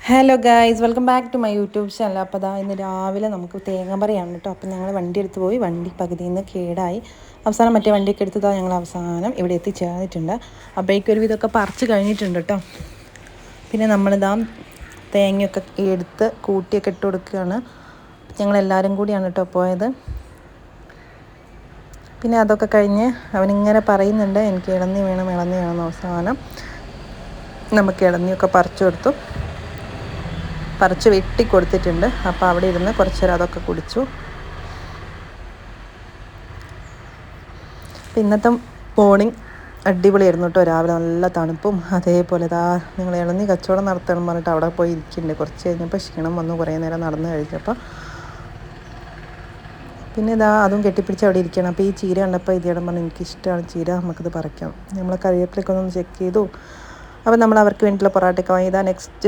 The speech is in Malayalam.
Hello guys, welcome back to my YouTube channel. അപ്പോൾ അതാ ഇന്ന് രാവിലെ നമുക്ക് തേങ്ങ പറയാണ് കേട്ടോ. അപ്പോൾ ഞങ്ങൾ വണ്ടി എടുത്ത് പോയി, വണ്ടി പകുതിയിൽ നിന്ന് കേടായി. അവസാനം മറ്റേ വണ്ടിയൊക്കെ എടുത്തതാ ഞങ്ങൾ അവസാനം ഇവിടെ എത്തിച്ചേർന്നിട്ടുണ്ട്. അപ്പോഴേക്കും ഒരു വിധമൊക്കെ പറിച്ച് കഴിഞ്ഞിട്ടുണ്ട് കേട്ടോ. പിന്നെ നമ്മളിതാ തേങ്ങയൊക്കെ എടുത്ത് കൂട്ടിയൊക്കെ ഇട്ട് കൊടുക്കുകയാണ്. ഞങ്ങളെല്ലാവരും കൂടിയാണ് കേട്ടോ പോയത്. പിന്നെ അതൊക്കെ കഴിഞ്ഞ് അവനിങ്ങനെ പറയുന്നുണ്ട് എനിക്ക് ഇളന്നി വേണം അവസാനം നമുക്ക് ഇളന്നിയൊക്കെ പറിച്ചു കൊടുത്തു, പറിച്ച് വെട്ടി കൊടുത്തിട്ടുണ്ട്. അപ്പോൾ അവിടെ ഇരുന്ന് കുറച്ച് നേരം അതൊക്കെ കുടിച്ചു. ഇന്നത്തെ മോർണിംഗ് അടിപൊളിയായിരുന്നു കേട്ടോ. രാവിലെ നല്ല തണുപ്പും അതേപോലെ ഇതാ നിങ്ങൾ ഇളനീ കച്ചവടം നടത്തണം പറഞ്ഞിട്ട് അവിടെ പോയി ഇരിക്കുന്നുണ്ട്. കുറച്ച് കഴിഞ്ഞപ്പോൾ ക്ഷീണം വന്നു, കുറേ നേരം നടന്ന് കഴിച്ചപ്പോൾ. പിന്നെ ഇതാ അതും കെട്ടിപ്പിടിച്ച് അവിടെ ഇരിക്കണം. അപ്പോൾ ഈ ചീര കണ്ടപ്പോൾ ഇതിയുടെ പറഞ്ഞാൽ എനിക്കിഷ്ടമാണ് ചീര, നമുക്കിത് പറിക്കാം. നമ്മൾ കറിവേപ്പിലൊക്കെ ഒന്ന് ചെക്ക് ചെയ്തു. അപ്പോൾ നമ്മൾ അവർക്ക് വേണ്ടിയിട്ടുള്ള പൊറോട്ടയൊക്കെ വാങ്ങി. ഇതാ നെക്സ്റ്റ്